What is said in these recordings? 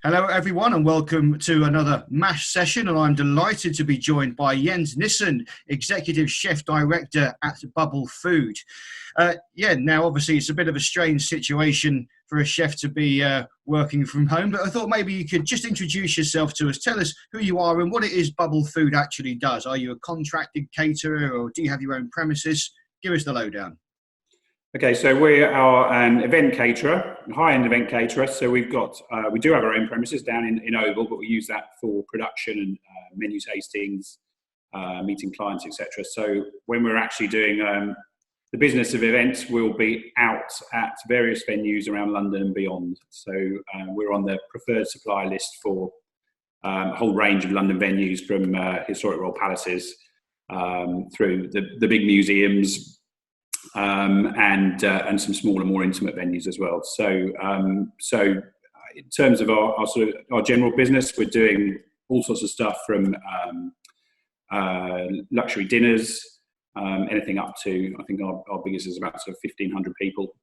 Hello everyone and welcome to another MASH session, and I'm delighted to be joined by Jens Nisson, Executive Chef Director at Bubble Food. Now obviously it's a bit of a strange situation for a chef to be working from home, but I thought maybe you could just introduce yourself to us, tell us who you are and what it is Bubble Food actually does. Are you a contracted caterer or do you have your own premises? Give us the lowdown. Okay, so we are an event caterer, a high-end event caterer. So we do have our own premises down in Oval, but we use that for production and menu tastings, meeting clients, etc. So when we're actually doing the business of events, we'll be out at various venues around London and beyond. So we're on the preferred supplier list for a whole range of London venues, from historic royal palaces through the big museums, and some smaller, more intimate venues as well. So in terms of our general business, we're doing all sorts of stuff from luxury dinners, anything up to, I think our biggest is about sort of 1,500 people,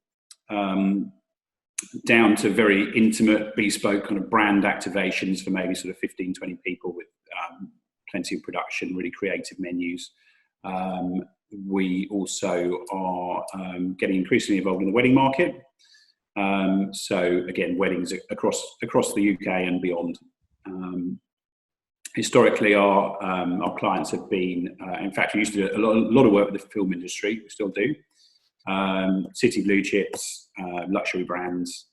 down to very intimate, bespoke kind of brand activations for maybe sort of 15, 20 people with plenty of production, really creative menus. We also are getting increasingly involved in the wedding market. So again, weddings across the UK and beyond. Historically, our clients have been, in fact, we used to do a lot of work with the film industry. We still do. City blue chips, luxury brands,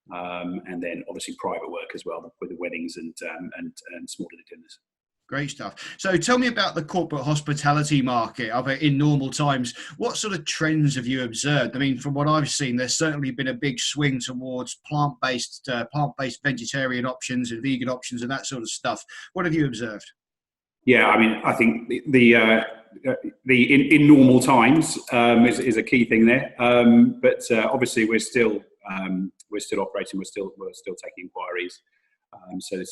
and then obviously private work as well with the weddings and smaller dinners. Great stuff. So tell me about the corporate hospitality market in normal times. What sort of trends have you observed? I mean, from what I've seen, there's certainly been a big swing towards plant-based vegetarian options and vegan options and that sort of stuff. What have you observed? Yeah, I mean, I think the in normal times is a key thing there. But obviously we're still operating. We're still taking inquiries. So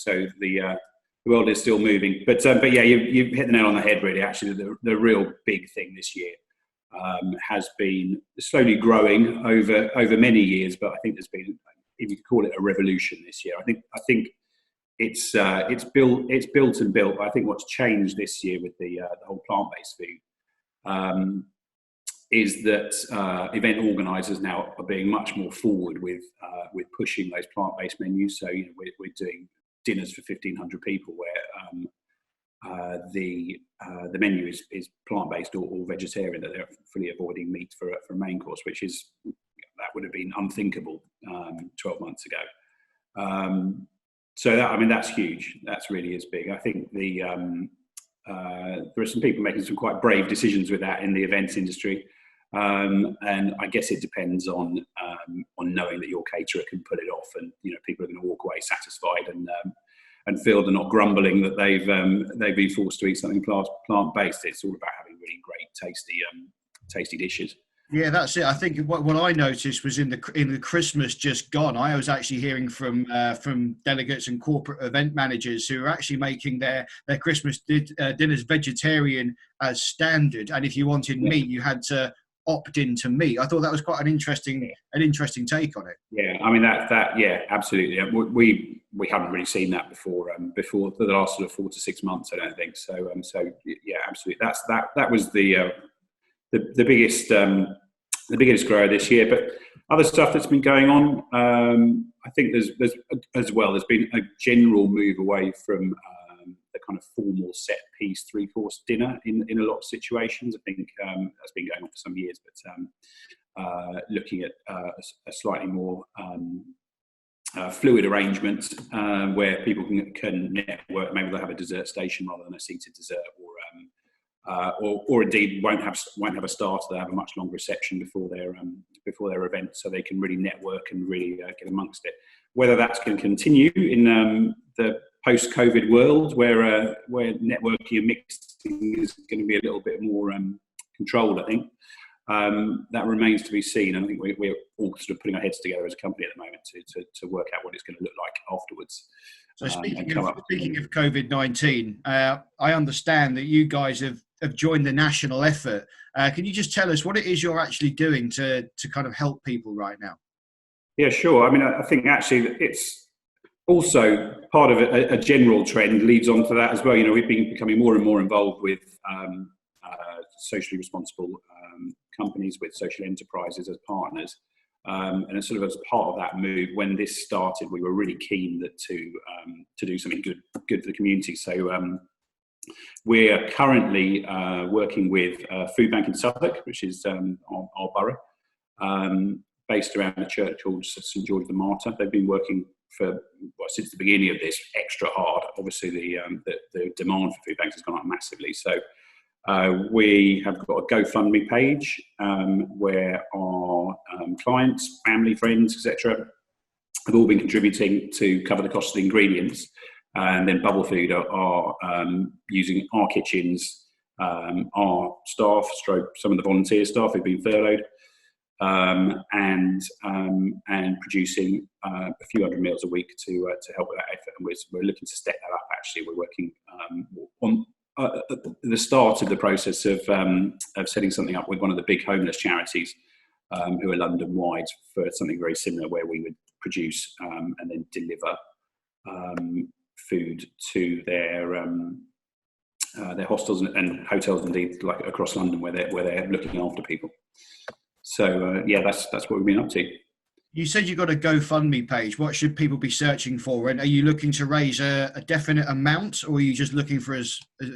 the world is still moving, but yeah, you've hit the nail on the head. Really, actually, the real big thing this year has been slowly growing over many years. But I think there's been, if you could call it a revolution this year. I think it's built and built. But I think what's changed this year with the whole plant-based food is that event organisers now are being much more forward with pushing those plant-based menus. So we're doing dinners for 1,500 people where the menu is plant-based or vegetarian, that they're fully avoiding meat for a main course, which is, that would have been unthinkable 12 months ago. So that's huge. That really is big. I think there are some people making some quite brave decisions with that in the events industry. And I guess it depends on knowing that your caterer can pull it off, and people are going to walk away satisfied and feel they're not grumbling that they've been forced to eat something plant-based. It's all about having really great, tasty dishes. Yeah, that's it. I think what I noticed was in the Christmas just gone, I was actually hearing from delegates and corporate event managers who are actually making their Christmas dinners vegetarian as standard, and if you wanted meat, you had to opt into meat. I thought that was quite an interesting take on it. Yeah, I mean yeah, absolutely. We haven't really seen that before for the last sort of 4 to 6 months, I don't think. So yeah, absolutely. That was the biggest grower this year. But other stuff that's been going on, I think there's been a general move away from the kind of formal set piece 3-course dinner in a lot of situations. I think that's been going on for some years, but looking at a slightly more fluid arrangement where people can network. Maybe they'll have a dessert station rather than a seated dessert, or indeed won't have a starter. They'll have a much longer reception before their event, so they can really network and really get amongst it. Whether that's going to continue in the post-COVID world, where networking and mixing is going to be a little bit more controlled, I think that remains to be seen. And I think we're all sort of putting our heads together as a company at the moment to work out what it's going to look like afterwards. So speaking of COVID-19, I understand that you guys have joined the national effort. Can you just tell us what it is you're actually doing to kind of help people right now? Yeah, sure. I mean, I think actually it's also, part of a general trend leads on to that as well. You know, we've been becoming more and more involved with socially responsible companies, with social enterprises as partners. And as sort of as part of that move, when this started, we were really keen to do something good for the community. So we're currently working with Food Bank in Southwark, which is our borough, based around a church called St George the Martyr. They've been working since the beginning of this extra hard. Obviously, the demand for food banks has gone up massively. So we have got a GoFundMe page where our clients, family, friends, etc., have all been contributing to cover the cost of the ingredients. And then Bubble Food are using our kitchens, our staff, some of the volunteer staff who've been furloughed, and producing a few hundred meals a week to help with that effort. And we're looking to step that up. Actually, we're working on the start of the process of setting something up with one of the big homeless charities who are London wide for something very similar, where we would produce and then deliver food to their hostels and hotels, indeed, like across London, where they're looking after people. So yeah, that's what we've been up to. You said you got a GoFundMe page. What should people be searching for? And are you looking to raise a definite amount, or are you just looking for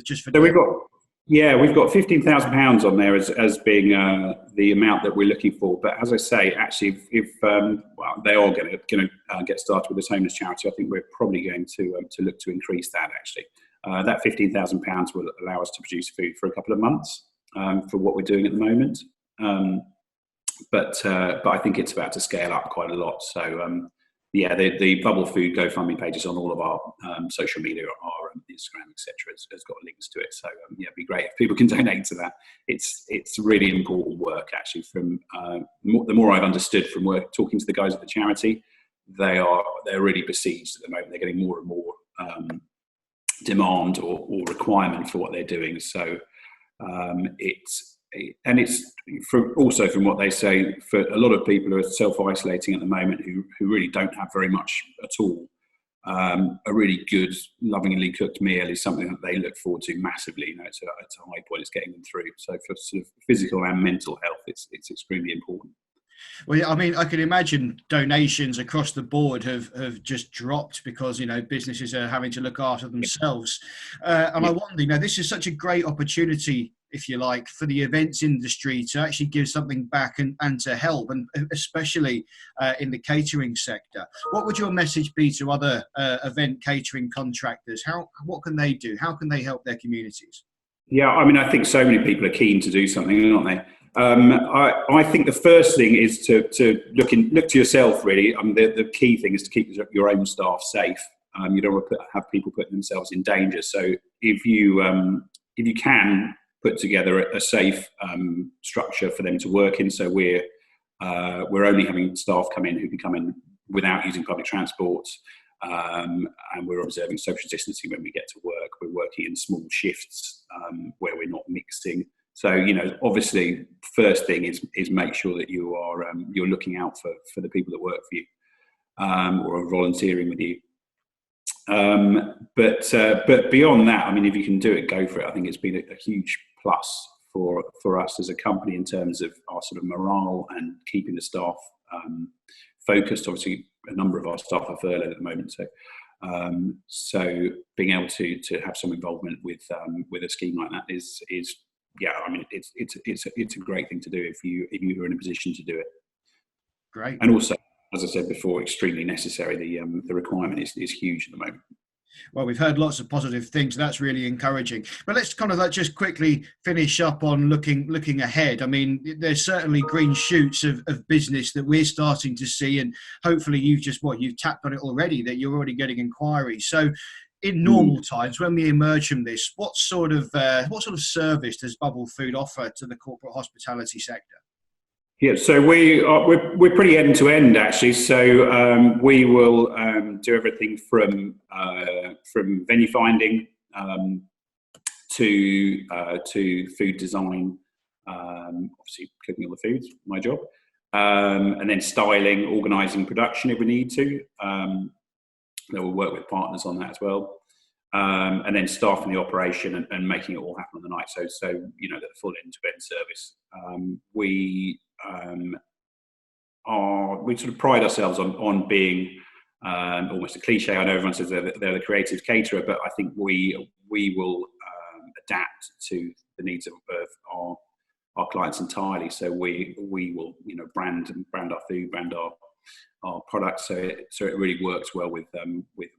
just for? So we've got £15,000 on there as being the amount that we're looking for. But as I say, actually, if they are going to get started with this homeless charity, I think we're probably going to look to increase that. Actually, that £15,000 will allow us to produce food for a couple of months for what we're doing at the moment. But I think it's about to scale up quite a lot. So yeah, the Bubble Food GoFundMe page is on all of our social media, our Instagram, etc. Has got links to it. So yeah, it'd be great if people can donate to that. It's really important work, actually. From the more I've understood from talking to the guys at the charity, they're really besieged at the moment. They're getting more and more demand or requirement for what they're doing. So it's also from what they say, for a lot of people who are self-isolating at the moment, who really don't have very much at all, a really good, lovingly cooked meal is something that they look forward to massively. You know, it's a high point. It's getting them through. So for sort of physical and mental health, it's extremely important. Well, I mean, I can imagine donations across the board have just dropped because, you know, businesses are having to look after themselves. And I wonder, you know, this is such a great opportunity, if you like, for the events industry to actually give something back and to help, and especially in the catering sector. What would your message be to other event catering contractors? What can they do? How can they help their communities? Yeah, I mean, I think so many people are keen to do something, aren't they? I think the first thing is to look to yourself, really. The key thing is to keep your own staff safe. You don't want to have people putting themselves in danger. So if you can put together a safe structure for them to work in, so we're only having staff come in who can come in without using public transport, and we're observing social distancing when we get to work. We're working in small shifts where we're not mixing. So, you know, obviously, first thing is make sure that you are you're looking out for the people that work for you or are volunteering with you. But beyond that, I mean, if you can do it, go for it. I think it's been a huge plus for us as a company in terms of our sort of morale and keeping the staff focused. Obviously, a number of our staff are furloughed at the moment, so being able to have some involvement with a scheme like that is yeah, I mean, it's a great thing to do if you are in a position to do it. Great. And also, as I said before, extremely necessary. The requirement is huge at the moment. Well, we've heard lots of positive things. That's really encouraging. But let's kind of like just quickly finish up on looking ahead. I mean, there's certainly green shoots of business that we're starting to see, and hopefully you've tapped on it already, that you're already getting inquiries. So in normal times, when we emerge from this, what sort of service does Bubble Food offer to the corporate hospitality sector? Yeah, so we're pretty end to end, actually. So we will do everything from venue finding to food design, obviously cooking all the foods, my job, and then styling, organising production if we need to. that will work with partners on that as well. And then staffing the operation and making it all happen on the night. So the full end-to-end service. We sort of pride ourselves on being almost a cliche. I know everyone says they're the creative caterer, but I think we will adapt to the needs of our clients entirely. So we will brand our food, brand our products, so it really works well with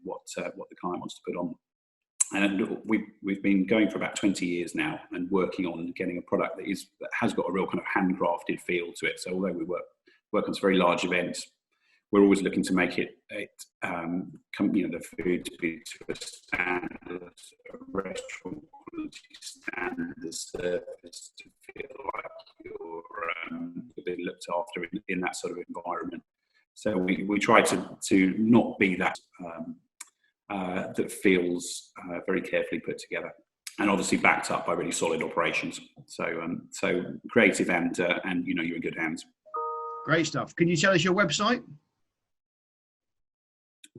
what the client wants to put on. And we've been going for about 20 years now and working on getting a product that has got a real kind of handcrafted feel to it. So although we work on some very large events, we're always looking to make the food to be to a standard, a restaurant quality standard, the service to feel like you're being looked after in that sort of environment. So we try to not be that that feels very carefully put together, and obviously backed up by really solid operations. So creative and you're in good hands. Great stuff. Can you tell us your website?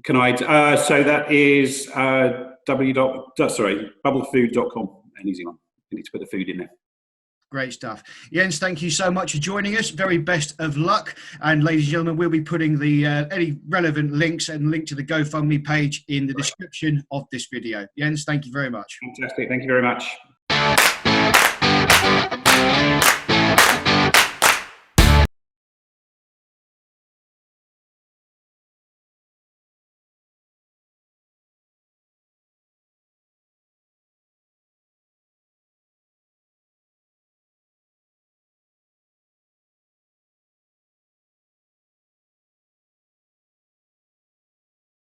Can I? So that is bubblefood.com. An easy one. You need to put the food in there. Great stuff. Jens, thank you so much for joining us. Very best of luck. And ladies and gentlemen, we'll be putting the any relevant links and link to the GoFundMe page in the description of this video. Jens, thank you very much. Fantastic. Thank you very much.